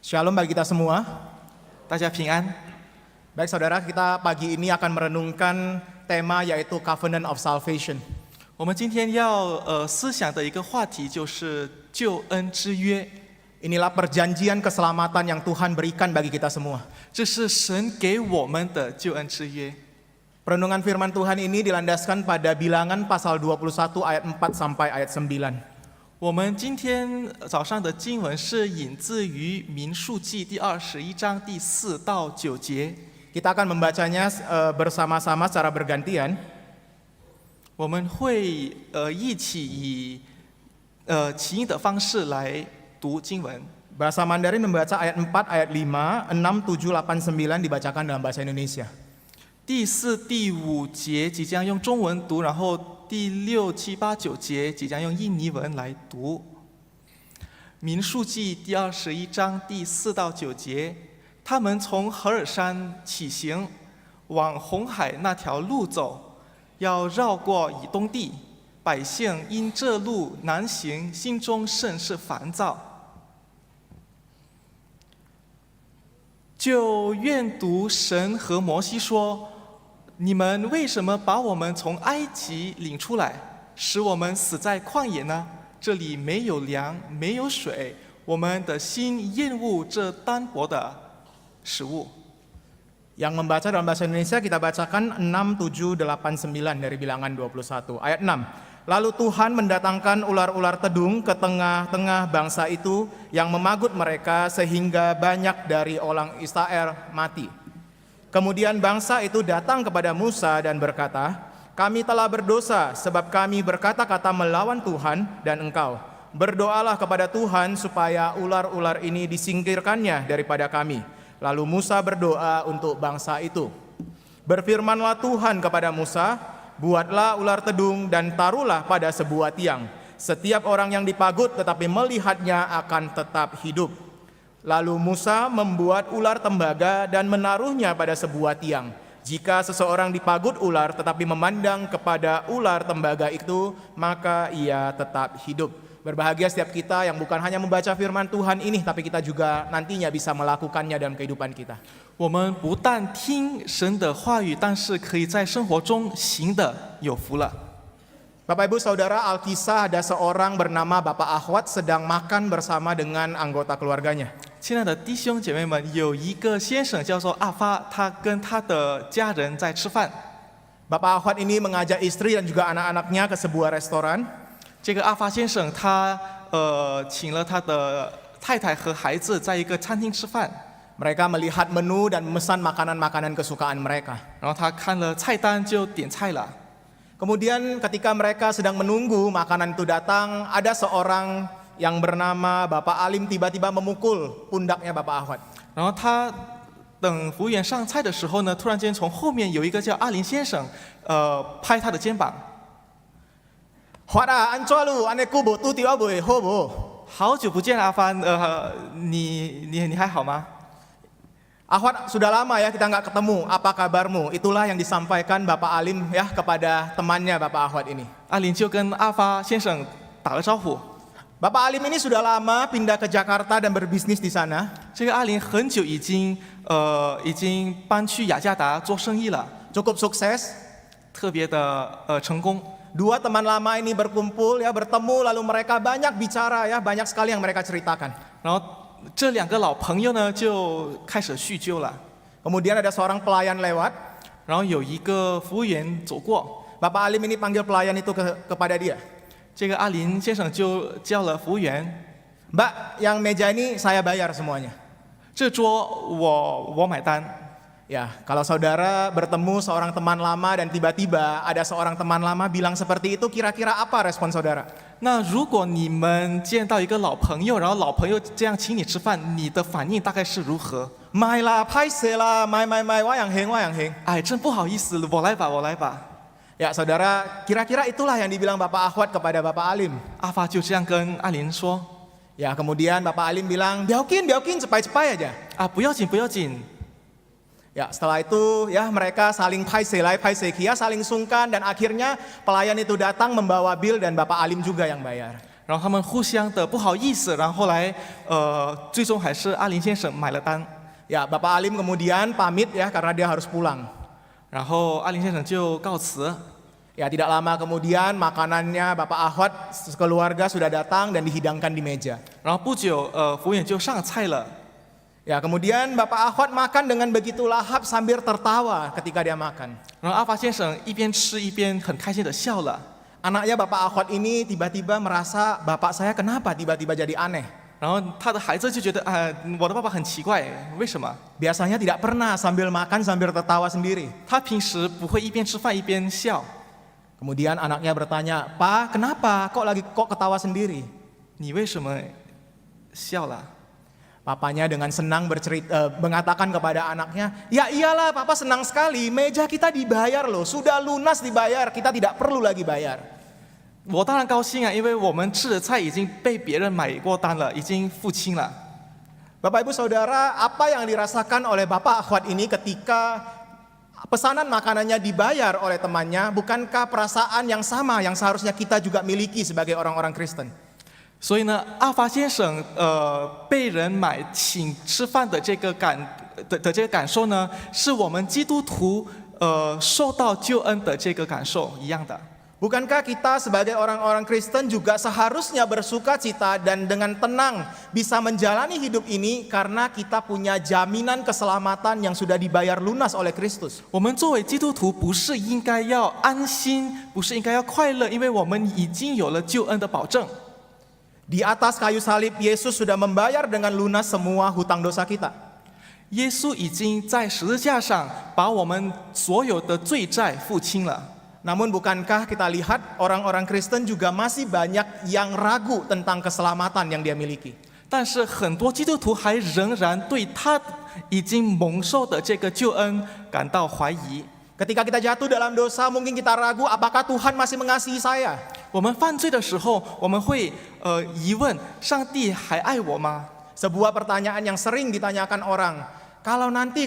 Shalom bagi kita semua. 大家平安。 Baik saudara, kita pagi ini akan merenungkan tema yaitu Covenant of Salvation. 我们今天要思想的一个话题就是救恩之约， Inilah perjanjian keselamatan yang Tuhan berikan bagi kita semua. 这是神给我们的救恩之约。 Perenungan firman Tuhan ini dilandaskan pada Bilangan pasal 21 ayat 4 sampai ayat 9. 我们今天早上的经文是引自于民数记第21章第4到9节。 Kita akan membacanya bersama-sama secara bergantian. 我们会一起以起音的方式来读经文。 Bahasa Mandarin membaca ayat 4, ayat 5, 6, 7, 8, 9 dibacakan dalam bahasa Indonesia. 第4、第5节即将用中文读，然后第6、7、8、9节即将用印尼文来读。民数记第21章第4到9节，他们从何尔山起行，往红海那条路走，要绕过以东地。百姓因这路难行，心中甚是烦躁，就愿读神和摩西说：你们为什么把我们从埃及领出来，使我们死在旷野呢？这里没有粮，没有水，我们的心厌恶这单薄的食物。 Yang membaca dalam bahasa Indonesia kita bacakan 6, 7, 8, 9 dari Bilangan 21. Ayat 6. Lalu Tuhan mendatangkan ular-ular tedung ke tengah-tengah bangsa itu yang memagut mereka sehingga banyak dari orang Israel mati. Kemudian bangsa itu datang kepada Musa dan berkata, kami telah berdosa sebab kami berkata-kata melawan Tuhan dan engkau. Berdoalah kepada Tuhan supaya ular-ular ini disingkirkannya daripada kami. Lalu Musa berdoa untuk bangsa itu. Berfirmanlah Tuhan kepada Musa, buatlah ular tedung dan taruhlah pada sebuah tiang. Setiap orang yang dipagut tetapi melihatnya akan tetap hidup. Lalu Musa membuat ular tembaga dan menaruhnya pada sebuah tiang. Jika seseorang dipagut ular tetapi memandang kepada ular tembaga itu, maka ia tetap hidup. Berbahagia setiap kita yang bukan hanya membaca firman Tuhan ini, tapi kita juga nantinya bisa melakukannya dalam kehidupan kita. 我们不但听神的话语，但是可以在生活中行的，有福了。 Bapak Ibu Saudara, Alkisah ada seorang bernama Bapak Ahwat sedang makan bersama dengan anggota keluarganya. 亲爱的弟兄姐妹们，有一个先生叫做阿发，他跟他的家人在吃饭。 Bapak Ahwat ini mengajak istri dan juga anak-anaknya ke sebuah restoran. 这个阿发先生他请了他的太太和孩子在一个餐厅吃饭， Mereka melihat menu dan memesan makanan-makanan kesukaan mereka. 然后他看了菜单就点菜了。 Kemudian ketika mereka sedang menunggu makanan itu datang, ada seorang yang bernama Bapak Alim tiba-tiba memukul pundaknya Bapak Ahwat. 然后他等服务员上菜的时候呢，突然间从后面有一个叫阿林先生，拍他的肩膀。 Hwara ancualu aneku botu tiwa boy hobo. 好久不见，阿发，你还好吗？ Ahwat, sudah lama ya kita nggak ketemu. Apa kabarmu? Itulah yang disampaikan Bapak Alim ya kepada temannya Bapak Ahwat ini. 阿林就跟阿发先生打了招呼。 Bapak Alim ini sudah lama pindah ke Jakarta dan berbisnis di sana. 这个阿林很久已经搬去雅加达做生意了， Cukup sukses. 特别的成功。 Dua teman lama ini berkumpul ya, bertemu, lalu mereka banyak bicara ya, banyak sekali yang mereka ceritakan. 然后这两个老朋友呢就开始叙旧了。 Kemudian ada seorang pelayan lewat. 然后有一个服务员走过， Bapak Alim ini panggil pelayan itu kepada dia. 这个阿林先生就叫了服务员， Mbak, yang meja ini saya bayar semuanya. 这桌我买单。 Ya, kalau saudara bertemu seorang teman lama dan tiba-tiba ada seorang teman lama bilang seperti itu, kira-kira apa respon saudara? 那如果你们见到一个老朋友，然后老朋友这样请你吃饭，你的反应大概是如何？ Mai lah, paise lah, mai, wayang heng. 哎，真不好意思，我来吧，我来吧。 Ya, saudara, kira-kira itulah yang dibilang Bapak Ahwat kepada Bapak Alim. 阿发就这样跟阿林说 Ya, kemudian Bapak Alim bilang, biaukin, cepai-cepai aja. 啊，不要紧，不要紧。 Ya, setelah itu ya mereka saling paise kia, saling sungkan dan akhirnya pelayan itu datang membawa bil dan Bapak Alim juga yang bayar. 然后他们互相的不好意思，然后后来最终还是阿林先生买了单， Ya, Bapak Alim kemudian pamit ya karena dia harus pulang. 然后阿林先生就告辞。 Ya, tidak lama kemudian makanannya Bapak Ahwat sekeluarga sudah datang dan dihidangkan di meja. 然后不久服务员就上菜了。 Ya, kemudian Bapak Ahwat makan dengan begitu lahap sambil tertawa ketika dia makan. 然后阿发先生一边吃一边很开心的笑了。 Anaknya Bapak Ahwat ini tiba-tiba merasa bapak saya kenapa tiba-tiba jadi aneh. 然后他的孩子就觉得我的爸爸很奇怪，为什么？ Biasanya tidak pernah sambil makan sambil tertawa sendiri. 他平时不会一边吃饭一边笑。 Kemudian anaknya bertanya, "Pak, kenapa kok ketawa sendiri?" 你为什么笑了？ Papanya dengan senang mengatakan kepada anaknya, "Ya iyalah, papa senang sekali, meja kita dibayar loh, sudah lunas dibayar, kita tidak perlu lagi bayar." 我当然高兴啊，因为我们吃的菜已经被别人买过单了，已经付清了。 Bapak Ibu Saudara, apa yang dirasakan oleh Bapak Ahwat ini ketika pesanan makanannya dibayar oleh temannya, bukankah perasaan yang sama yang seharusnya kita juga miliki sebagai orang-orang Kristen? 所以呢，阿发先生被人请吃饭的这个感受呢，是我们基督徒受到救恩的这个感受一样的。 Bukankah kita sebagai orang-orang Kristen juga seharusnya bersuka cita dan dengan tenang bisa menjalani hidup ini karena kita punya jaminan keselamatan yang sudah dibayar lunas oleh Kristus? 我们作为基督徒，不是应该要安心，不是应该要快乐，因为我们已经有了救恩的保证。 Di atas kayu salib, Yesus sudah membayar dengan lunas semua hutang dosa kita. 耶稣已经在十字架上把我们所有的罪债付清了。 Namun bukankah kita lihat orang-orang Kristen juga masih banyak yang ragu tentang keselamatan yang dia miliki? 但是很多基督徒还仍然对他已经蒙受的这个救恩感到怀疑。 Ketika kita jatuh dalam dosa, mungkin kita ragu apakah Tuhan masih mengasihi saya? 我们犯罪的时候，我们会疑问：上帝还爱我吗？ Sebuah pertanyaan yang sering ditanyakan orang. Kalau nanti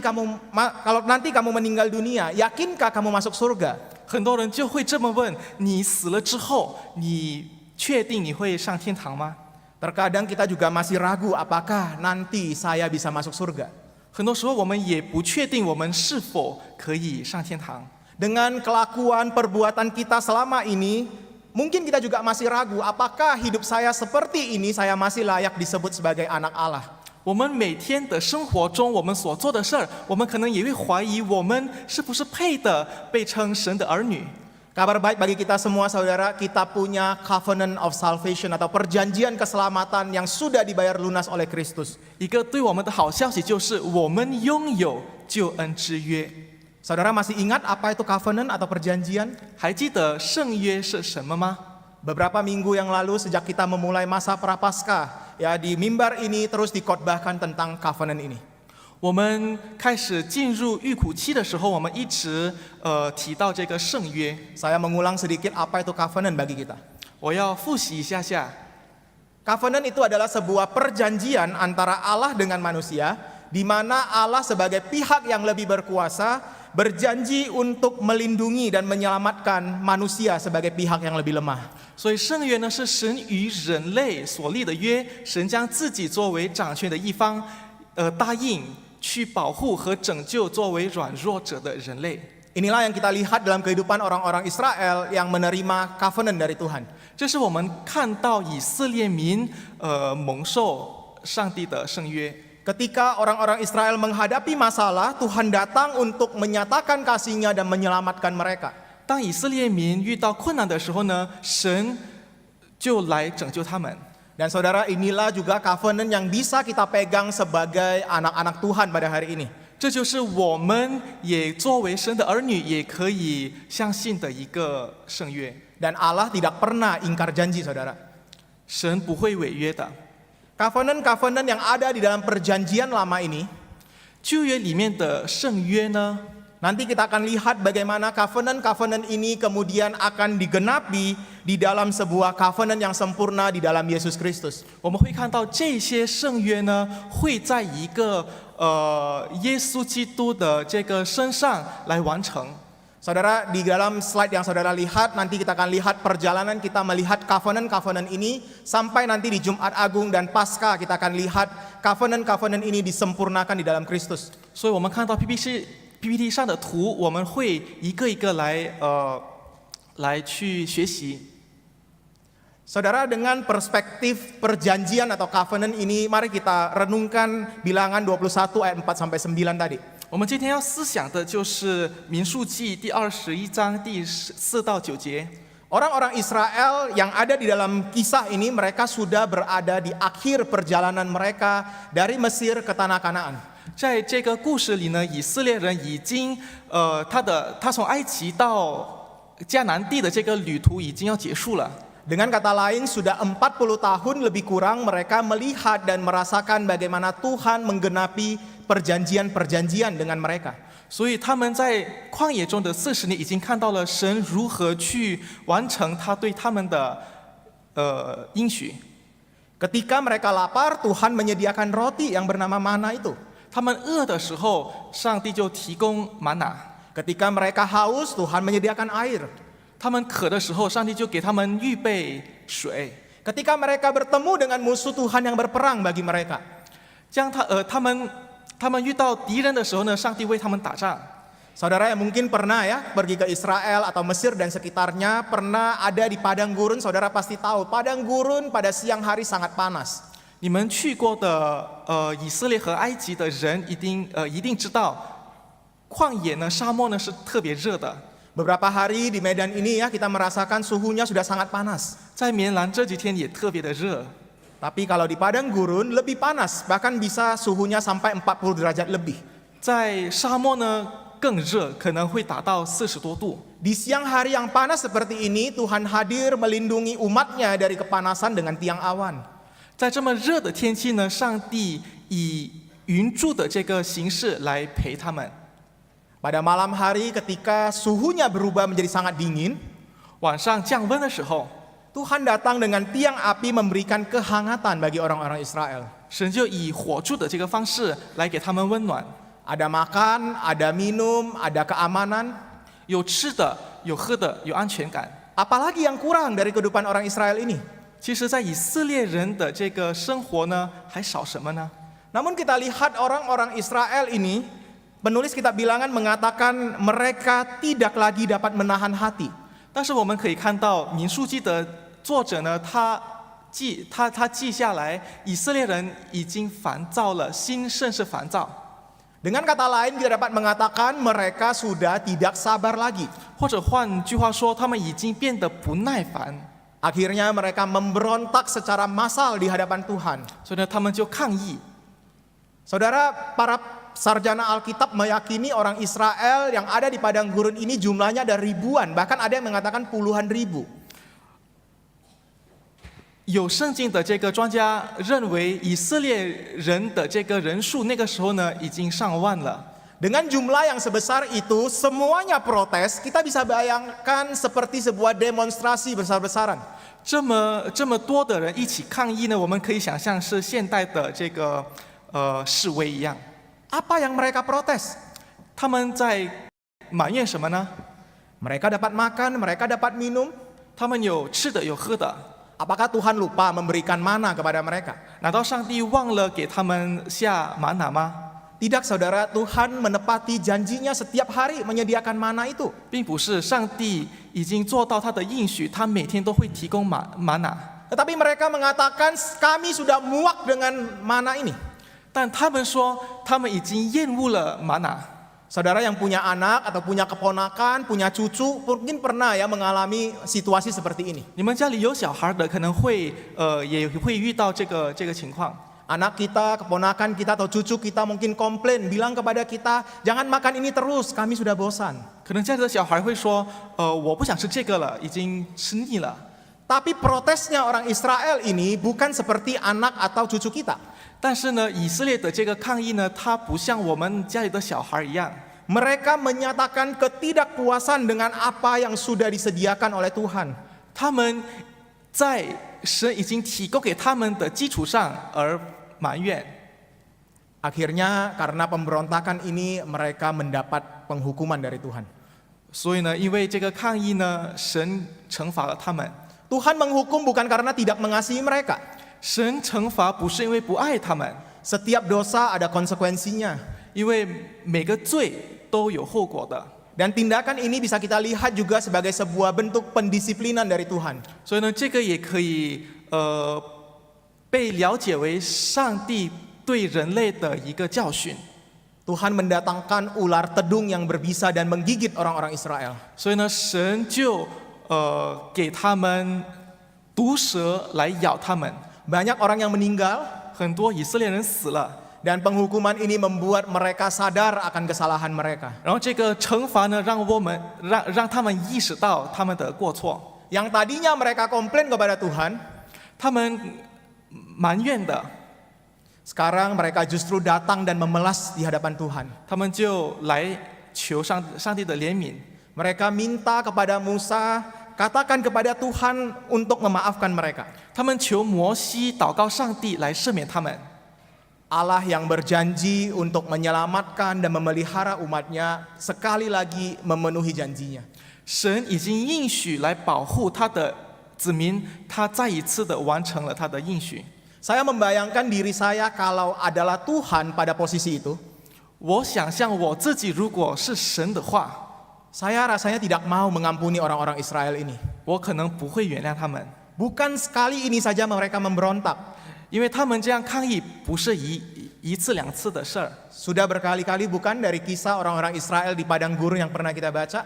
kamu meninggal dunia, yakinkah kamu masuk surga? 很多人就会这么问：你死了之后，你确定你会上天堂吗？ Terkadang kita juga masih ragu apakah nanti saya bisa masuk surga. 很多时候我们也不确定我们是否可以上天堂。 Dengan kelakuan perbuatan kita selama ini, mungkin kita juga masih ragu apakah hidup saya seperti ini saya masih layak disebut sebagai anak Allah. 我们每天的生活中，我们所做的事儿，我们可能也会怀疑我们是不是配的被称神的儿女。 Kabar baik bagi kita semua saudara, kita punya covenant of salvation atau perjanjian keselamatan yang sudah dibayar lunas oleh Kristus. 一个对我们的好消息就是，我们拥有救恩之约。 Saudara masih ingat apa itu covenant atau perjanjian? 还记得圣约是什么吗？ Beberapa minggu yang lalu sejak kita memulai masa prapaskah, ya di mimbar ini terus dikotbahkan tentang covenant ini. 我们开始进入预苦期的时候，我们一直提到这个圣约。 Saya mengulang sedikit apa itu covenant bagi kita. 我要复习一下。 Covenant itu adalah sebuah perjanjian antara Allah dengan manusia, di mana Allah sebagai pihak yang lebih berkuasa berjanji untuk melindungi dan menyelamatkan manusia sebagai pihak yang lebih lemah. 所以圣约呢是神与人类所立的约，神将自己作为掌权的一方，答应去保护和拯救作为软弱者的人类。 Inilah yang kita lihat dalam kehidupan orang-orang Israel yang menerima covenant dari Tuhan. 这是我们看到以色列民蒙受上帝的圣约。 Ketika orang-orang Israel menghadapi masalah, Tuhan datang untuk menyatakan kasih-Nya dan menyelamatkan mereka. 当以色列民遇到困难的时候呢，神就来拯救他们。 Dan saudara, inilah juga covenant yang bisa kita pegang sebagai anak-anak Tuhan pada hari ini. 这就是我们也作为神的儿女也可以相信的一个圣约。 Dan Allah tidak pernah ingkar janji, saudara. 神不会违约的。 Covenant-covenant yang ada di dalam perjanjian lama ini, 旧约里面的圣约呢， nanti kita akan lihat bagaimana covenant-covenant ini kemudian akan digenapi di dalam sebuah covenant yang sempurna di dalam Yesus Kristus. 我们会看到这些圣约呢，会在一个耶稣基督的这个身上来完成。Saudara, di dalam slide yang saudara lihat, nanti kita akan lihat perjalanan kita melihat covenant ini sampai nanti di Jumat Agung dan Paskah kita akan lihat covenant ini disempurnakan di dalam Kristus. 所以我们看到 PPT 上的图，我们会一个一个来去学习。 Saudara, dengan perspektif perjanjian atau covenant ini, mari kita renungkan Bilangan 21 ayat 4 sampai 9 tadi. 我们今天要思想的就是民数记第21章第4到9节。 Orang-orang Israel yang ada di dalam kisah ini, mereka sudah berada di akhir perjalanan mereka dari Mesir ke tanah Kanaan. 在这个故事里呢，以色列人已经他从埃及到迦南地的这个旅途已经要结束了。 Dengan kata lain, sudah 40 tahun lebih kurang mereka melihat dan merasakan bagaimana Tuhan menggenapi perjanjian-perjanjian dengan mereka. 所以他们在旷野中的40年，已经看到了神如何去完成他对他们的应许。 Ketika mereka lapar, Tuhan menyediakan roti yang bernama mana itu. 他们饿的时候，上帝就提供玛拿； Ketika mereka haus, Tuhan menyediakan air. 他们渴的时候，上帝就给他们预备水。 Ketika mereka bertemu dengan musuh Tuhan yang berperang bagi mereka. 他们遇到敌人的时候呢，上帝为他们打仗。 Saudara yang mungkin pernah ya pergi ke Israel atau Mesir dan sekitarnya, pernah ada di padang gurun, saudara pasti tahu padang gurun pada siang hari sangat panas. 你们去过的以色列和埃及的人一定知道，旷野呢、沙漠呢是特别热的。 Beberapa hari di Medan ini ya kita merasakan suhunya sudah sangat panas. 在棉兰这几天也特别的热， Tapi kalau di padang gurun lebih panas, bahkan bisa suhunya sampai 40 derajat lebih. 在沙漠呢更热，可能会达到40多度。 Di siang hari yang panas seperti ini, Tuhan hadir melindungi umatnya dari kepanasan dengan tiang awan. 在这么热的天气呢，上帝以云柱的这个形式来陪他们。 Pada malam hari ketika suhunya berubah menjadi sangat dingin, 晚上降温的时候， Tuhan datang dengan tiang api memberikan kehangatan bagi orang-orang Israel. 神就以火柱的这个方式来给他们温暖， Ada makan, ada minum, ada keamanan. 有吃的，有喝的，有安全感。 Apalagi yang kurang dari kehidupan orang Israel ini? 其实，在以色列人的这个生活呢，还少什么呢？ Namun kita lihat orang-orang Israel ini, penulis kitab Bilangan mengatakan mereka tidak lagi dapat menahan hati. 但是我们可以看到，民数记的作者呢，他记下来，以色列人已经烦躁了，心甚是烦躁。 Dengan kata lain, kita dapat mengatakan mereka sudah tidak sabar lagi. 或者换句话说，他们已经变得不耐烦， Akhirnya mereka memberontak secara massal di hadapan Tuhan. 所以呢，他们就抗议。 Saudara, para sarjana Alkitab meyakini orang Israel yang ada di padang gurun ini jumlahnya ada ribuan, bahkan ada yang mengatakan puluhan ribu. 有圣经的这个专家认为，以色列人的这个人数那个时候呢，已经上万了。 Dengan jumlah yang sebesar itu, semuanya protes, kita bisa bayangkan seperti sebuah demonstrasi besar-besaran. 这么多的人一起抗议呢，我们可以想象是现代的这个示威一样。 Apa yang mereka protes? 他们在埋怨什么呢？ Mereka dapat makan, mereka dapat minum. 他们有吃的，有喝的。 Apakah Tuhan lupa memberikan mana kepada mereka? 难道上帝忘了给他们下玛瑙吗？ Tidak, saudara, Tuhan menepati janjinya setiap hari menyediakan mana itu. 并不是，上帝已经做到他的应许，他每天都会提供玛瑙。 Tetapi mereka mengatakan kami sudah muak dengan mana ini. 但他们说，他们已经厌恶了玛瑙。 Saudara yang punya anak atau punya keponakan, punya cucu, mungkin pernah ya mengalami situasi seperti ini. 你们家里有小孩的，可能会也会遇到这个情况。 Anak kita, keponakan kita atau cucu kita mungkin komplain, bilang kepada kita, jangan makan ini terus, kami sudah bosan. 可能家里的小孩会说，我不想吃这个了，已经吃腻了。 Tapi protesnya orang Israel ini bukan seperti anak atau cucu kita. 但是呢，以色列的这个抗议呢，它不像我们家里的小孩一样， Mereka menyatakan ketidakpuasan dengan apa yang sudah disediakan oleh Tuhan. 他们在神已经提供给他们的基础上而埋怨。 Akhirnya karena pemberontakan ini mereka mendapat penghukuman dari Tuhan. 所以呢，因为这个抗议呢，神惩罚了他们。 Tuhan menghukum bukan karena tidak mengasihi mereka. 神惩罚不是因为不爱他们， Setiap dosa ada konsekuensinya. 因为每个罪都有后果的。 Dan tindakan ini bisa kita lihat juga sebagai sebuah bentuk pendisiplinan dari Tuhan. 所以呢，这个也可以被了解为上帝对人类的一个教训。 Tuhan mendatangkan ular tedung yang berbisa dan menggigit orang-orang Israel. 所以呢，神就给他们毒蛇来咬他们， Banyak orang yang meninggal 很多以色列人死了。 dan penghukuman ini membuat mereka sadar akan kesalahan mereka. 然后这个惩罚呢，让他们意识到他们的过错， Yang tadinya mereka komplain kepada Tuhan, 他们埋怨的， sekarang mereka justru datang dan memelas di hadapan Tuhan. 他们就来求上帝的怜悯。 Mereka minta kepada Musa, katakan kepada Tuhan untuk memaafkan mereka. 他们求摩西祷告上帝来赦免他们。 Allah yang berjanji untuk menyelamatkan dan memelihara umatnya sekali lagi memenuhi janjinya. 神已经应许来保护他的子民，他再一次的完成了他的应许。 Saya membayangkan diri saya kalau adalah Tuhan pada posisi itu, 我想象我自己如果是神的话， saya rasanya tidak mau mengampuni orang-orang Israel ini. 我可能不会原谅他们， Bukan sekali ini saja mereka memberontak. 因为他们这样抗议不是一次两次的事儿。 Sudah berkali-kali bukan dari kisah orang-orang Israel di padang gurun yang pernah kita baca.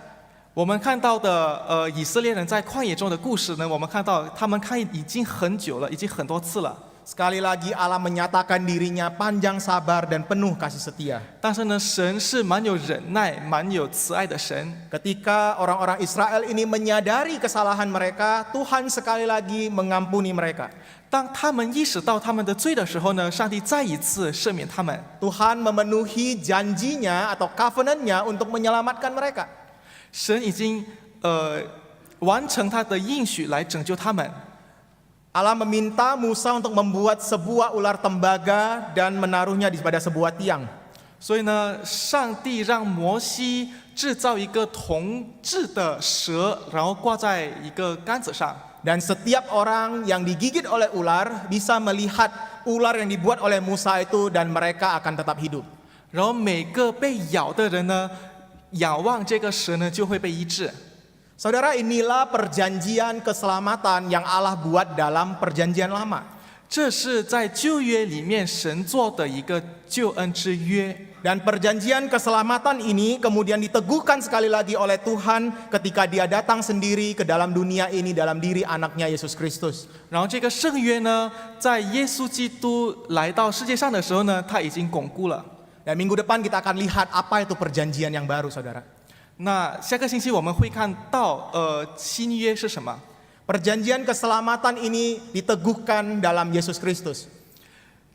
我们看到的以色列人在旷野中的故事呢，我们看到他们抗议已经很久了，已经很多次了。 Sekali lagi Allah menyatakan dirinya panjang sabar dan penuh kasih setia. 但是呢，神是蛮有忍耐、蛮有慈爱的神。 Ketika orang-orang Israel ini menyadari kesalahan mereka, Tuhan sekali lagi mengampuni mereka. 当他们意识到他们的罪的时候呢，上帝再一次赦免他们。 Tuhan memenuhi janjinya atau covenant-nya untuk menyelamatkan mereka. 神已经完成他的应许来拯救他们。 Allah meminta Musa untuk membuat sebuah ular tembaga dan menaruhnya pada sebuah tiang. 所以呢，上帝让摩西制造一个铜制的蛇，然后挂在一个杆子上。 Dan setiap orang yang digigit oleh ular bisa melihat ular yang dibuat oleh Musa itu dan mereka akan tetap hidup. 然后每个被咬的人呢，仰望这个蛇呢，就会被医治。 Saudara, inilah perjanjian keselamatan yang Allah buat dalam perjanjian lama. 这是在旧约里面神做的一个救恩之约。 Dan perjanjian keselamatan ini kemudian diteguhkan sekali lagi oleh Tuhan ketika Dia datang sendiri ke dalam dunia ini dalam diri anaknya Yesus Kristus. 然后这个圣约呢，在耶稣基督来到世界上的时候呢，他已经巩固了。 Dan minggu depan kita akan lihat apa itu perjanjian yang baru, saudara. 那下个星期我们会看到新约是什么？ Perjanjian keselamatan ini diteguhkan dalam Yesus Kristus.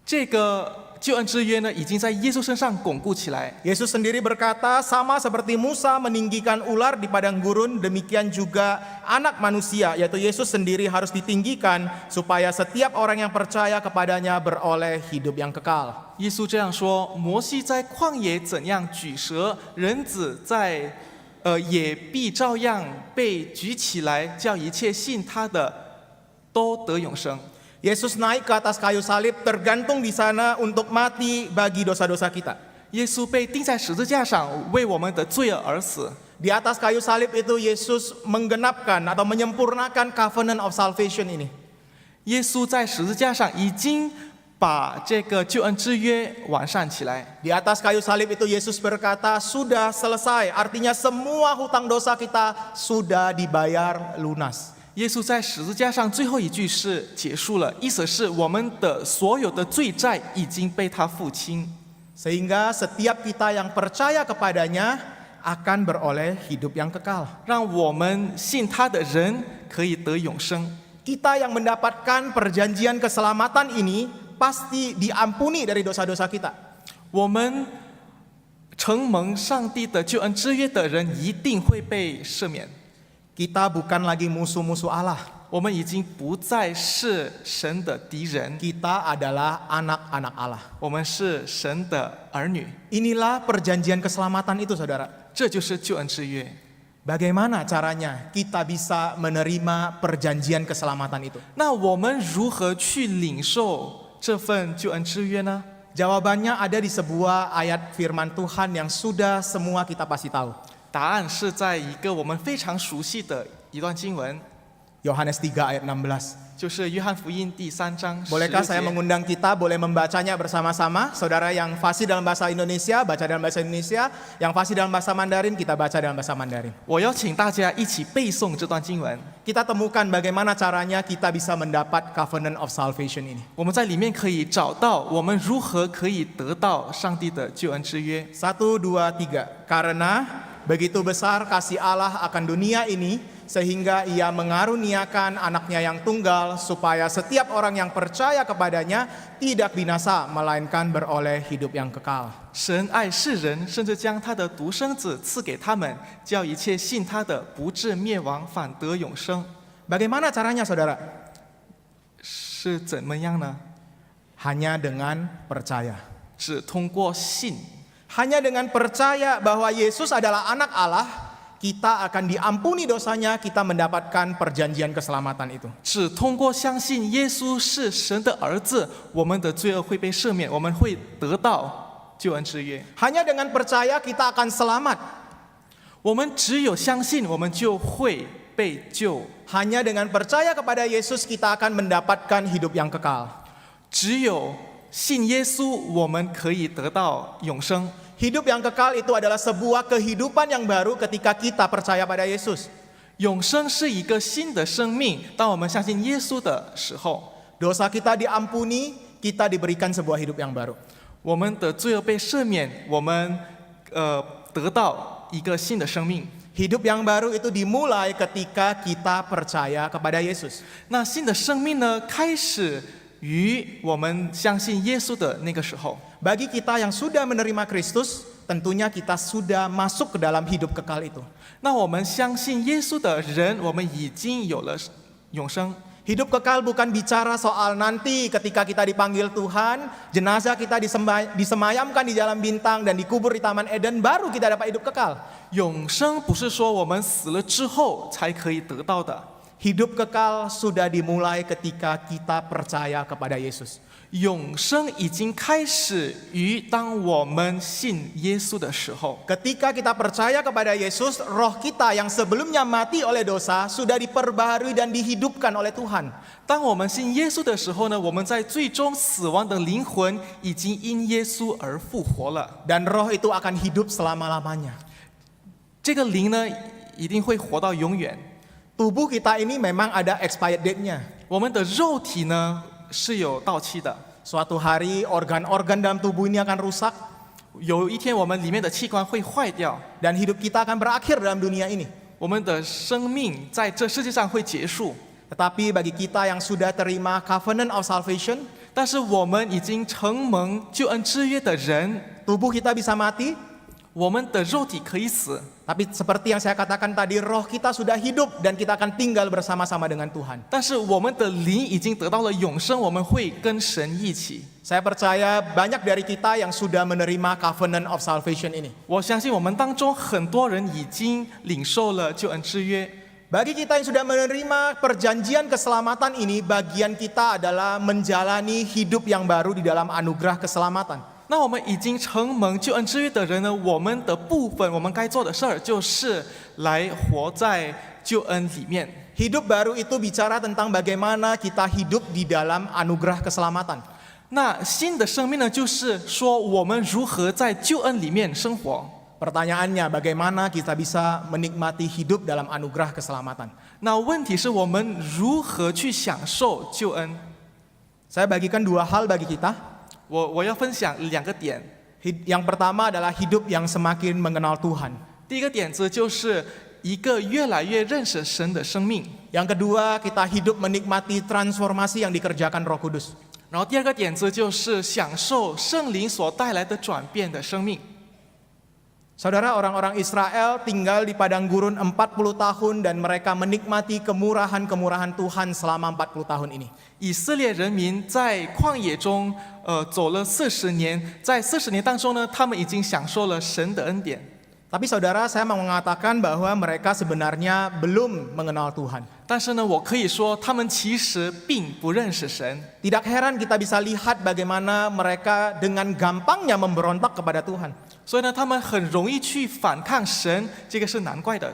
这个救恩之约呢，已经在耶稣身上巩固起来。 Yesus sendiri berkata, sama seperti Musa meninggikan ular di padang gurun, demikian juga anak manusia, yaitu Yesus sendiri harus ditinggikan supaya setiap orang yang percaya kepadanya beroleh hidup yang kekal. 耶稣这样说：摩西在旷野怎样举蛇，人子也必照样被举起来，叫一切信他的都得永生。 Yesus naik ke atas kayu salib, tergantung di sana untuk mati bagi dosa-dosa kita. 耶稣被钉在十字架上，为我们的罪恶而死。 Di atas kayu salib itu Yesus menggenapkan atau menyempurnakan covenant of salvation ini. 耶稣在十字架上已经把这个救恩之约完善起来。 Di atas kayu salib itu Yesus berkata, sudah selesai. Artinya semua hutang dosa kita sudah dibayar lunas. 耶稣在十字架上最后一句是结束了，意思是我们的所有的罪债已经被他付清。 Sehingga setiap kita yang percaya kepadanya akan beroleh hidup yang kekal. 让我们信他的人可以得永生。 Kita yang mendapatkan perjanjian keselamatan ini pasti diampuni dari dosa-dosa kita. 我们承蒙上帝的救恩之约的人一定会被赦免。 Kita bukan lagi musuh-musuh Allah. 我们已经不再是神的敌人， Kita adalah anak-anak Allah. 我们是神的儿女。 Inilah perjanjian keselamatan itu, saudara. 这就是救恩之约。Bagaimana caranya kita bisa menerima perjanjian keselamatan itu? 那我们如何去领受这份救恩之约呢？ Jawabannya ada di sebuah ayat firman Tuhan yang sudah semua kita pasti tahu. 答案是在一个我们非常熟悉的一段经文， Yohanes 3 ayat 16. 就是约翰福音第3章Bolehkah 16 saya 节。 mengundang kita boleh membacanya bersama-sama? Saudara yang fasih dalam bahasa Indonesia, baca dalam bahasa Indonesia. Yang fasih dalam bahasa Mandarin, kita baca dalam bahasa Mandarin. 我邀请大家一起背诵这段经文， Kita temukan bagaimana caranya kita bisa mendapat covenant of salvation ini. 我们在里面可以找到我们如何可以得到上帝的救恩之约。 1, 2, 3. Karena begitu besar kasih Allah akan dunia ini, sehingga ia mengaruniakan anaknya yang tunggal, supaya setiap orang yang percaya kepadanya tidak binasa, melainkan beroleh hidup yang kekal. 神爱世人，甚至将他的独生子赐给他们，叫一切信他的不至灭亡，反得永生。 Bagaimana caranya saudara? 是怎么样呢？ Hanya dengan percaya. 是通过信， Hanya dengan percaya bahwa Yesus adalah anak Allah, kita akan diampuni dosanya, kita mendapatkan perjanjian keselamatan itu. 只通过相信耶稣是神的儿子，我们的罪恶会被赦免，我们会得到救恩之约。 Hanya dengan percaya kita akan selamat. 我们只有相信，我们就会被救。 Hanya dengan percaya kepada Yesus kita akan mendapatkan hidup yang kekal. 只有信耶稣，我们可以得到永生。 Hidup yang kekal itu adalah sebuah kehidupan yang baru ketika kita percaya pada Yesus. 永生是一个新的生命，当我们相信耶稣的时候， Dosa kita diampuni, kita diberikan sebuah hidup yang baru. 我们的罪恶被赦免，我们得到一个新的生命。 Hidup yang baru itu dimulai ketika kita percaya kepada Yesus. 那新的生命呢，开始于我们相信耶稣的那个时候。 Bagi kita yang sudah menerima Kristus, tentunya kita sudah masuk ke dalam hidup kekal itu. 那我们相信耶稣的人，我们已经有了永生。 Hidup kekal bukan bicara soal nanti ketika kita dipanggil Tuhan, jenazah kita disemayamkan di jalan bintang dan dikubur di Taman Eden, baru kita dapat hidup kekal. 永生不是说我们死了之后才可以得到的， Hidup kekal sudah dimulai ketika kita percaya kepada Yesus. 永生已经开始于当我们信耶稣的时候。 Ketika kita percaya kepada Yesus, roh kita yang sebelumnya mati oleh dosa sudah diperbaharui dan dihidupkan oleh Tuhan. 当我们信耶稣的时候呢，我们在最终死亡的灵魂已经因耶稣而复活了。 Dan roh itu akan hidup selama-lamanya. 这个灵呢，一定会活到永远。 Tubuh kita ini memang ada expired date-nya. 我们的肉体呢是有到期的， Suatu hari organ-organ dalam tubuh ini akan rusak 有一天我们里面的器官会坏掉， dan hidup kita akan berakhir dalam dunia ini. 我们的生命在这世界上会结束。 Tetapi bagi kita yang sudah terima covenant of salvation, 但是我们已经承蒙救恩之约的人， tubuh kita bisa mati, 我们的肉体可以死， tapi seperti yang saya katakan tadi, roh kita sudah hidup dan kita akan tinggal bersama-sama dengan Tuhan. 但是我们的灵已经得到了永生，我们会跟神一起。 Saya percaya banyak dari kita yang sudah menerima covenant of salvation ini. 我相信我们当中很多人已经领受了救恩之约。 Bagi kita yang sudah menerima perjanjian keselamatan ini, bagian kita adalah menjalani hidup yang baru di dalam anugerah keselamatan. 那我们已经承蒙救恩之约的人呢，我们的部分，我们该做的事儿就是来活在救恩里面。 Hidup baru itu bicara tentang bagaimana kita hidup di dalam anugerah keselamatan. 那新的生命呢，就是说我们如何在救恩里面生活。 Pertanyaannya, bagaimana kita bisa menikmati hidup dalam anugerah keselamatan? 那问题是我们如何去享受救恩？ Saya bagikan dua hal bagi kita. 我要分享2个点。 Yang pertama adalah hidup yang semakin mengenal Tuhan. 第一个点子就是一个越来越认识神的生命。 Yang kedua, kita hidup menikmati transformasi yang dikerjakan Roh Kudus. 然后第二个点子就是享受圣灵所带来的转变的生命。 Saudara, orang-orang Israel tinggal di padang gurun 40 tahun dan mereka menikmati kemurahan-kemurahan Tuhan selama 40 tahun ini. 以色列人民在旷野中，走了40年，在40年当中呢，他们已经享受了神的恩典。Tapi saudara, saya mau mengatakan bahwa mereka sebenarnya belum mengenal Tuhan. 但是呢，我可以说他们其实并不认识神。 Tidak heran kita bisa lihat bagaimana mereka dengan gampangnya memberontak kepada Tuhan. 所以呢，他们很容易去反抗神，这个是难怪的。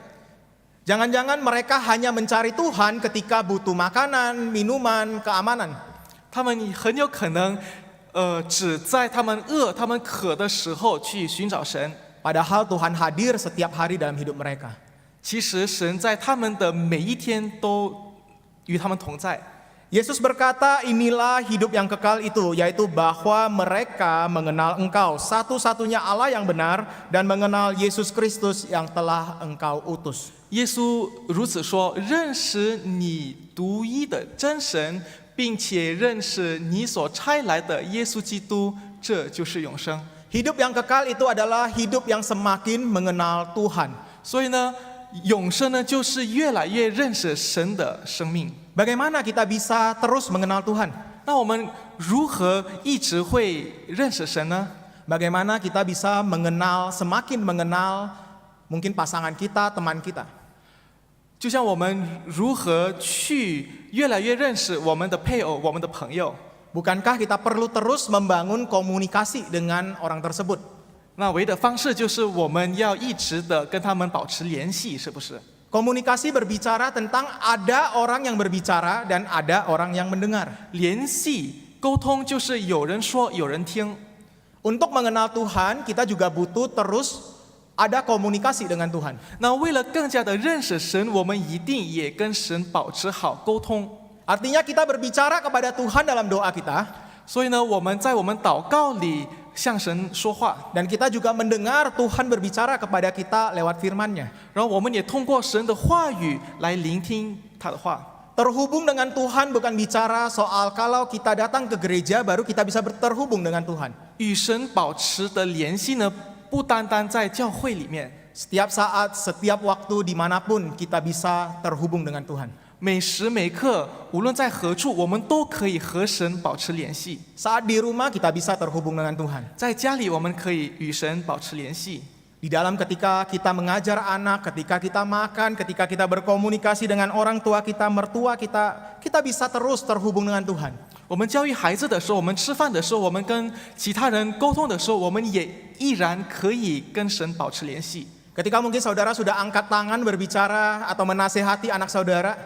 Jangan-jangan mereka hanya mencari Tuhan ketika butuh makanan, minuman, keamanan. 他们很有可能，只在他们饿、他们渴的时候去寻找神。 Padahal Tuhan hadir setiap hari dalam hidup mereka. 其实神在他们的每一天都与他们同在。 Yesus berkata, inilah hidup yang kekal itu, yaitu bahwa mereka mengenal Engkau, satu-satunya Allah yang benar, dan mengenal Yesus Kristus yang telah Engkau utus. 耶稣如此说：“认识你独一的真神，并且认识你所差来的耶稣基督，这就是永生。” Hidup yang kekal itu adalah hidup yang semakin mengenal Tuhan. 所以呢，永生呢，就是越来越认识神的生命。 Bagaimana kita bisa terus mengenal Tuhan? 那我们如何一直会认识神呢？ Bagaimana kita bisa semakin mengenal mungkin pasangan kita, teman kita? 就像我们如何去越来越认识我们的配偶、我们的朋友。 Bukankah kita perlu terus membangun komunikasi dengan orang tersebut? 那唯一的方式就是我们要一直的跟他们保持联系，是不是？ Komunikasi berbicara tentang ada orang yang berbicara dan ada orang yang mendengar. 联系沟通就是有人说，有人听。 Untuk mengenal Tuhan, kita juga butuh terus ada komunikasi dengan Tuhan. 那为了更加的认识神，我们一定也跟神保持好沟通。 Artinya kita berbicara kepada Tuhan dalam doa kita. 所以呢，我们在我们祷告里向神说话， Dan kita juga mendengar Tuhan berbicara kepada kita lewat firman-Nya. 然后我们也通过神的话语来聆听他的话。 Terhubung dengan Tuhan bukan bicara soal kalau kita datang ke gereja baru kita bisa terhubung dengan Tuhan. 与神保持的联系呢，不单单在教会里面， Setiap saat, setiap waktu, dimanapun kita bisa terhubung dengan Tuhan. 每时每刻，无论在何处，我们都可以和神保持联系。 Saat di rumah kita bisa terhubung dengan Tuhan. 在家里，我们可以与神保持联系。 Di dalam ketika kita mengajar anak, ketika kita makan, ketika kita berkomunikasi dengan orang tua kita, mertua kita, kita bisa terus terhubung dengan Tuhan. 我们教育孩子的时候，我们吃饭的时候，我们跟其他人沟通的时候，我们也依然可以跟神保持联系。 Ketika mungkin saudara sudah angkat tangan berbicara atau menasehati anak saudara,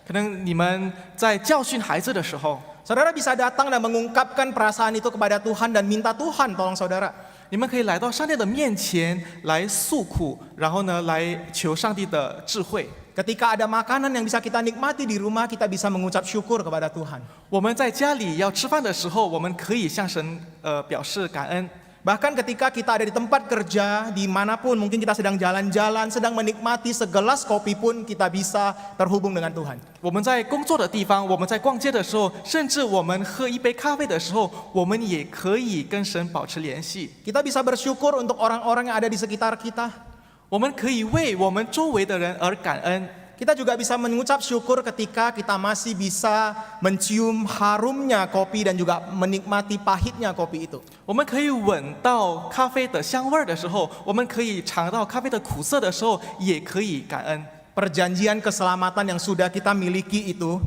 可能你们在教训孩子的时候， saudara bisa datang dan mengungkapkan perasaan itu kepada Tuhan dan minta Tuhan tolong saudara. 你们可以来到上帝的面前来诉苦，然后呢，来求上帝的智慧。 Ketika ada makanan yang bisa kita nikmati di rumah, kita bisa mengucap syukur kepada Tuhan. 我们在家里要吃饭的时候，我们可以向神表示感恩。 Bahkan ketika kita ada di tempat kerja, dimanapun mungkin kita sedang jalan-jalan, sedang menikmati segelas kopi pun kita bisa terhubung dengan Tuhan. 我们在工作的地方，我们在逛街的时候，甚至我们喝一杯咖啡的时候，我们也可以跟神保持联系。 Kita bisa bersyukur untuk orang-orang yang ada di sekitar kita. 我们可以为我们周围的人而感恩。 Kita juga bisa mengucap syukur ketika kita masih bisa mencium harumnya kopi dan juga menikmati pahitnya kopi itu. 我们可以闻到咖啡的香味儿的时候，我们可以尝到咖啡的苦涩的时候，也可以感恩。 Perjanjian keselamatan yang sudah kita miliki itu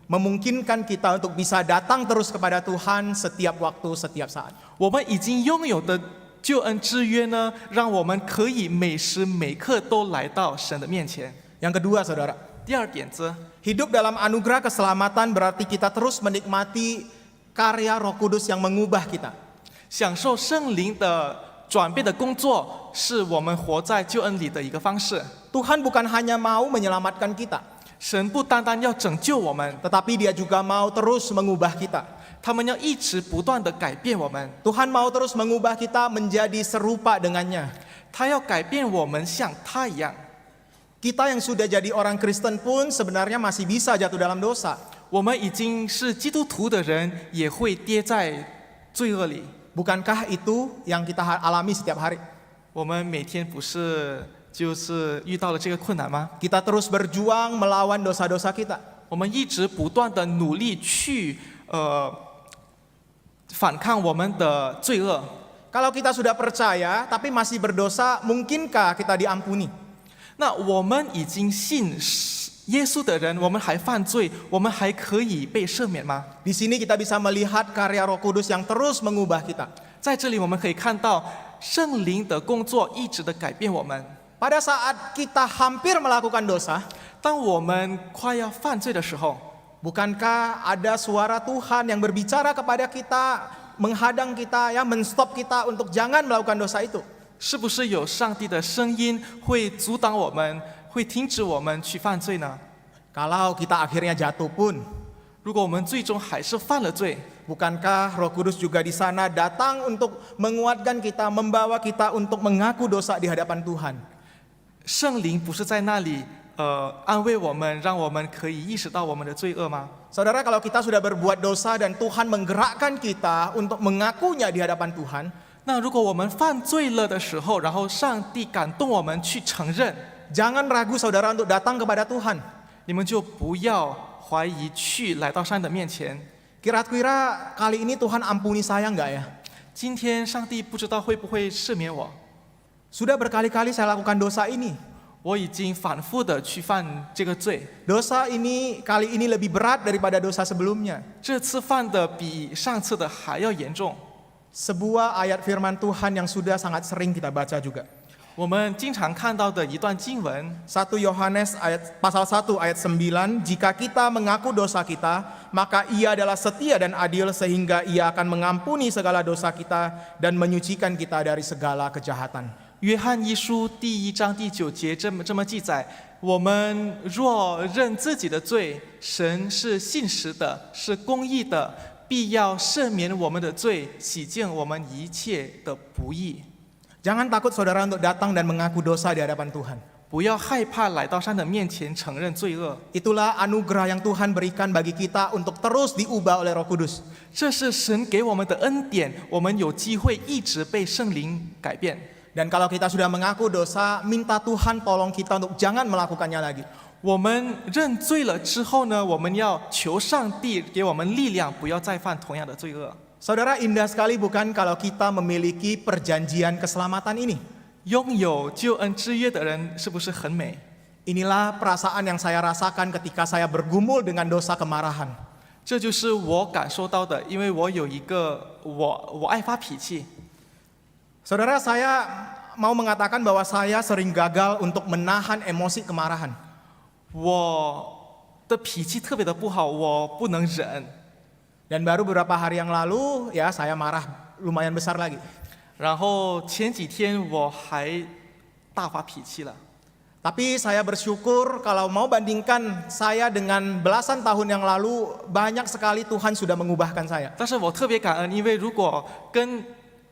memungkinkan kita untuk bisa datang terus kepada Tuhan setiap waktu, setiap saat. 我们已经拥有的救恩之约呢，让我们可以每时每刻都来到神的面前。 Yang kedua, saudara, 第二点子， hidup dalam anugerah keselamatan berarti kita terus menikmati karya Roh Kudus yang mengubah kita. 享受圣灵的转变的工作，是我们活在救恩里的一个方式。 Tuhan bukan hanya mau menyelamatkan kita, 神不单单要拯救我们， tetapi Dia juga mau terus mengubah kita. 他们要一直不断的改变我们， Tuhan mau terus mengubah kita menjadi serupa dengannya. 他要改变我们像他一样。 Kita yang sudah jadi orang Kristen pun sebenarnya masih bisa jatuh dalam dosa. 我们已经是基督徒的人，也会跌在罪恶里。 Bukankah itu yang kita alami setiap hari? 我们每天不是就是遇到了这个困难吗？ Kita terus berjuang melawan dosa-dosa kita. 我们一直不断的努力去反抗我们的罪恶。Kalau kita sudah percaya tapi masih berdosa, mungkinkah kita diampuni? 那我们已经信耶稣的人，我们还犯罪，我们还可以被赦免吗？ Di sini kita bisa melihat karya Roh Kudus yang terus mengubah kita. 在这里我们可以看到圣灵的工作一直的改变我们。 Pada saat kita hampir melakukan dosa, 当我们快要犯罪的时候， bukankah ada suara Tuhan yang berbicara kepada kita, menghadang kita, ya, menstop kita untuk jangan melakukan dosa itu? 是不是有上帝的声音会阻挡我们，会停止我们去犯罪呢？ Kalau kita akhirnya jatuh pun, 如果我们最终还是犯了罪， bukankah Roh Kudus juga di sana datang untuk menguatkan kita, membawa kita untuk mengaku dosa di hadapan Tuhan? 圣灵不是在那里安慰我们，让我们可以意识到我们的罪恶吗？ Saudara, kalau kita sudah berbuat dosa dan Tuhan menggerakkan kita untuk mengakunya di hadapan Tuhan, 那如果我们犯罪了的时候，然后上帝感动我们去承认， jangan ragu saudara untuk datang kepada Tuhan. 你们就不要怀疑，去来到上帝的面前。 Kira-kira kali ini Tuhan ampuni saya enggak ya? 今天上帝不知道会不会赦免我？ Sudah berkali-kali saya lakukan dosa ini. 我已经反复的去犯这个罪， Dosa ini kali ini lebih berat daripada dosa sebelumnya. 这次犯的比上次的还要严重。 Sebuah ayat firman Tuhan yang sudah sangat sering kita baca juga. 我们经常看到的一段经文， 1 Yohanes pasal 1 ayat 9, jika kita mengaku dosa kita, maka Ia adalah setia dan adil sehingga Ia akan mengampuni segala dosa kita dan menyucikan kita dari segala kejahatan. 约翰一书第1章第9节这么记载：我们若认自己的罪，神是信实的，是公义的，必要赦免我们的罪，洗净我们一切的不义。 Jangan takut saudara untuk datang dan mengaku dosa di hadapan Tuhan. 不要害怕来到上帝的面前承认罪恶， Itulah anugerah yang Tuhan berikan bagi kita untuk terus diubah oleh Roh Kudus. 这是神给我们的恩典，我们有机会一直被圣灵改变。 Dan kalau kita sudah mengaku dosa, minta Tuhan tolong kita untuk jangan melakukannya lagi. 我们认罪了之后呢，我们要求上帝给我们力量，不要再犯同样的罪恶。 Saudara, indah sekali bukan kalau kita memiliki perjanjian keselamatan ini? 拥有救恩之约的人是不是很美？ Inilah perasaan yang saya rasakan ketika saya bergumul dengan dosa kemarahan. 这就是我感受到的，因为我有一个我爱发脾气。 Saudara, saya mau mengatakan bahwa saya sering gagal untuk menahan emosi kemarahan. 我的脾气特别的不好，我不能忍。 Dan baru beberapa hari yang lalu, ya saya marah lumayan besar lagi. 然后前几天我还大发脾气了。 Tapi saya bersyukur kalau mau bandingkan saya dengan belasan tahun yang lalu, banyak sekali Tuhan sudah mengubahkan saya. 但是我特别感恩，因为如果跟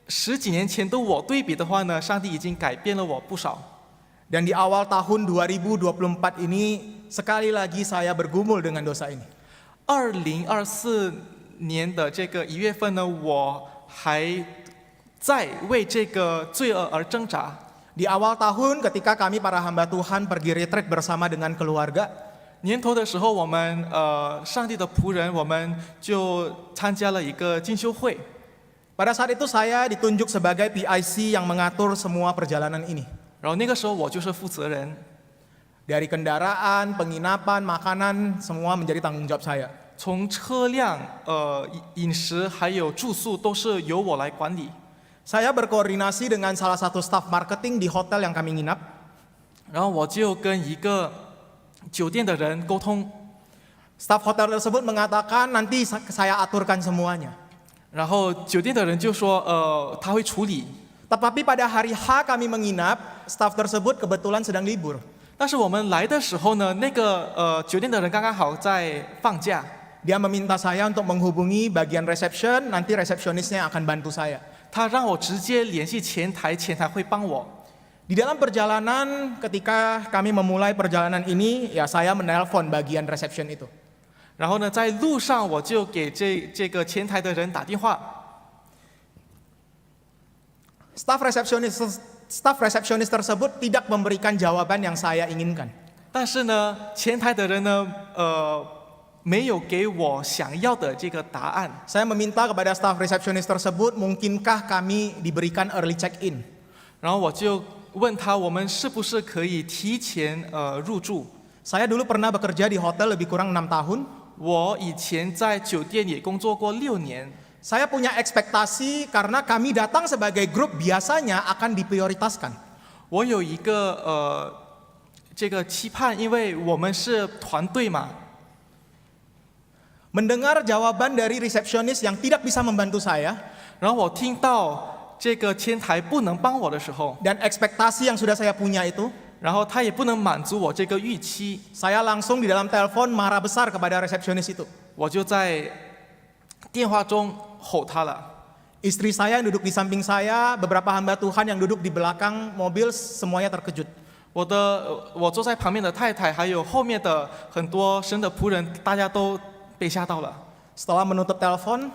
10几年前的我对比的话呢，上帝已经改变了我不少。 Dan di awal tahun 2024 ini, sekali lagi saya bergumul dengan dosa ini. 2024年的这个1月份呢，我还在为这个罪恶而挣扎。 Di awal tahun ketika kami para hamba Tuhan pergi retreat bersama dengan keluarga, 年头的时候，我们上帝的仆人，我们就参加了一个进修会。 pada saat itu saya ditunjuk sebagai PIC yang mengatur semua perjalanan ini. 然后那个时候我就是负责人， Dari kendaraan, penginapan, makanan, semua menjadi tanggung jawab saya. 从车辆、饮食还有住宿都是由我来管理。 Saya berkoordinasi dengan salah satu staf marketing di hotel yang kami nginap. 然后我就跟一个酒店的人沟通， Staf hotel tersebut mengatakan nanti saya aturkan semuanya. 然后酒店的人就说他会处理。 Tetapi pada hari H kami menginap, staf tersebut kebetulan sedang libur. 但是我们来的时候呢，那个酒店的人刚刚好在放假， Dia meminta saya untuk menghubungi bagian reception, nanti resepsionisnya akan bantu saya. 他让我直接联系前台，前台会帮我。 Di dalam perjalanan, ketika kami memulai perjalanan ini, ya saya menelpon bagian reception itu. 然后呢，在路上我就给这个前台的人打电话， Staf resepsionis tersebut tidak memberikan jawaban yang saya inginkan. 但是呢，前台的人呢，没有给我想要的这个答案。 Saya meminta kepada staf resepsionis tersebut, mungkinkah kami diberikan early check-in? 然后我就问他，我们是不是可以提前入住？ Saya dulu pernah bekerja di hotel lebih kurang 6 tahun. 我以前在酒店也工作过6年， Saya punya ekspektasi karena kami datang sebagai grup biasanya akan diprioritaskan. 我有一个这个期盼，因为我们是团队嘛。 Mendengar jawaban dari resepsionis yang tidak bisa membantu saya 然后我听到这个前台不能帮我的时候， dan ekspektasi yang sudah saya punya itu, 然后他也不能满足我这个预期， saya langsung di dalam telepon marah besar kepada resepsionis itu. 我就在电话中吼他了。 Istri saya yang duduk di samping saya, beberapa hamba Tuhan yang duduk di belakang mobil semuanya terkejut. 我坐在旁边的太太，还有后面的很多神的仆人，大家都被吓到了。 Setelah menutup telepon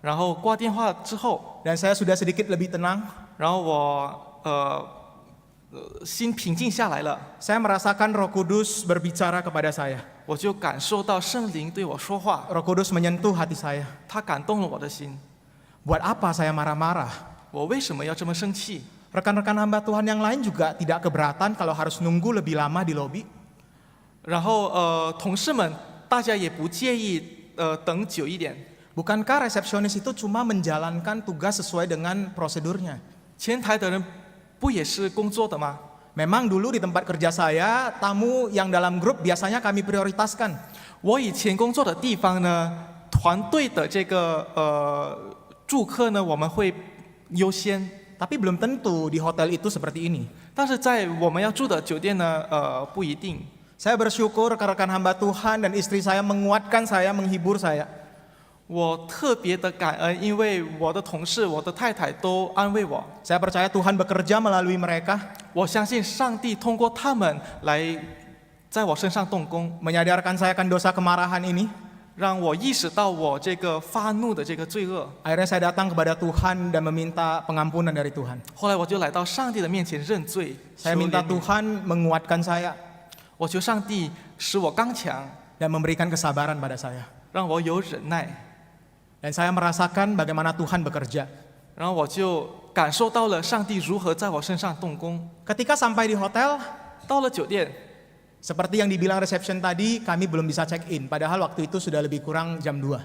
然后挂电话之后， dan saya sudah sedikit lebih tenang, 然后我心平静下来了， saya merasakan Roh Kudus berbicara kepada saya. 我就感受到圣灵对我说话， Roh Kudus menyentuh hati saya. 他感动了我的心。 Buat apa saya marah-marah? 我为什么要这么生气？ Rekan-rekan hamba Tuhan yang lain juga tidak keberatan kalau harus nunggu lebih lama di lobi. 然后同事们大家也不介意等久一点。 Bukankah resepsionis itu cuma menjalankan tugas sesuai dengan prosedurnya? 前台的人不也是工作的吗？ Memang dulu di tempat kerja saya, tamu yang dalam grup biasanya kami prioritaskan. 我以前工作的地方呢，团队的这个住客呢，我们会优先。 Tapi belum tentu di hotel itu seperti ini. 但是在我们要住的酒店呢，不一定。 Saya bersyukur rekan-rekan hamba Tuhan dan istri saya menguatkan saya, menghibur saya. 我特别的感恩，因为我的同事、我的太太都安慰我。 Saya percaya Tuhan bekerja melalui mereka, 我相信上帝通过他们来在我身上动工， menyadarkan saya akan dosa kemarahan ini. 让我意识到我这个发怒的这个罪恶。 Akhirnya saya datang kepada Tuhan dan meminta pengampunan dari Tuhan. 后来我就来到上帝的面前认罪， Saya 求 minta 怜悯。 Tuhan menguatkan saya 我求上帝使我刚强， dan memberikan kesabaran pada saya. 让我有忍耐， Dan saya merasakan bagaimana Tuhan bekerja. 然后我就感受到了上帝如何在我身上动工。 Ketika sampai di hotel, 到了酒店， seperti yang dibilang reception tadi, kami belum bisa check in. Padahal waktu itu sudah lebih kurang jam 2.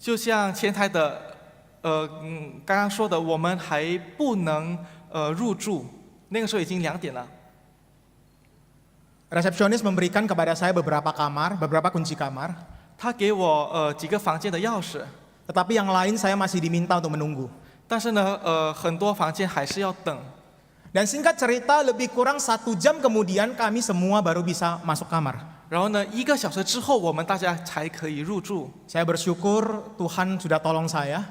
就像前台的刚刚说的，我们还不能入住，那个时候已经2点了。 Resepsionis memberikan kepada saya beberapa kamar, beberapa kunci kamar. 他给我几个房间的钥匙， Tetapi yang lain saya masih diminta untuk menunggu. 但是呢，很多房间还是要等。 Dan singkat cerita, lebih kurang 1 jam kemudian kami semua baru bisa masuk kamar. 然后呢，1个小时之后，我们大家才可以入住。 Saya bersyukur Tuhan sudah tolong saya.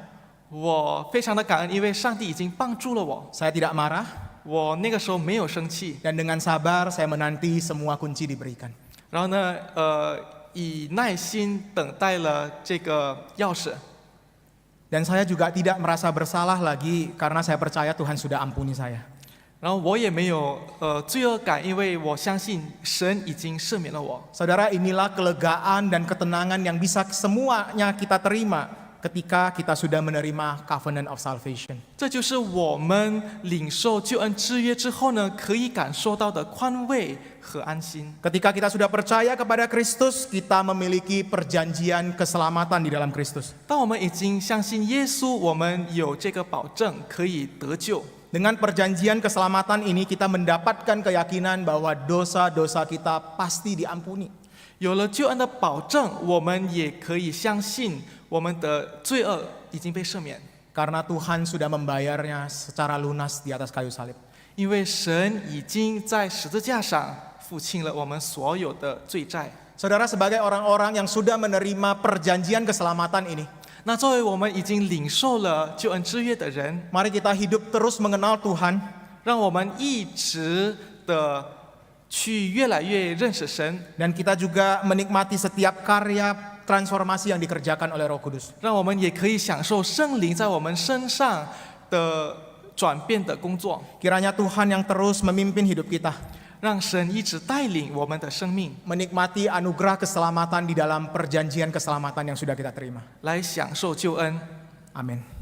我非常的感恩，因为上帝已经帮助了我。 Saya tidak marah 我那个时候没有生气， dan dengan sabar saya menanti semua kunci diberikan. 然后呢，以耐心等待了这个钥匙。 Dan saya juga tidak merasa bersalah lagi karena saya percaya Tuhan sudah ampuni saya. 然后我也没有罪恶感，因为我相信神已经赦免了我。 Saudara, inilah kelegaan dan ketenangan yang bisa semuanya kita terima ketika kita sudah menerima covenant of salvation. 这就是我们领受救恩之约之后呢，可以感受到的宽慰和安心。 Ketika kita sudah percaya kepada Kristus, kita memiliki perjanjian keselamatan di dalam Kristus. 当我们已经相信耶稣，我们有这个保证可以得救。 Dengan perjanjian keselamatan ini kita mendapatkan keyakinan bahwa dosa-dosa kita pasti diampuni. 有了救恩的保证，我们也可以相信我们的罪恶已经被赦免， Karena Tuhan sudah membayarnya secara lunas di atas kayu salib. 因为神已经在十字架上付清了我们所有的罪债。 Saudara, sebagai orang-orang yang sudah menerima perjanjian keselamatan ini, 那作为我们已经领受了救恩之约的人， mari kita hidup terus mengenal Tuhan, 让我们一直的去越来越认识神， dan kita juga menikmati setiap karya transformasi yang dikerjakan oleh Roh Kudus. 让我们也可以享受圣灵在我们身上的转变的工作。 Kiranya Tuhan yang terus memimpin hidup kita. 让神一直带领我们的生命， menikmati anugerah keselamatan di dalam perjanjian keselamatan yang sudah kita terima. 来享受救恩。 Amin.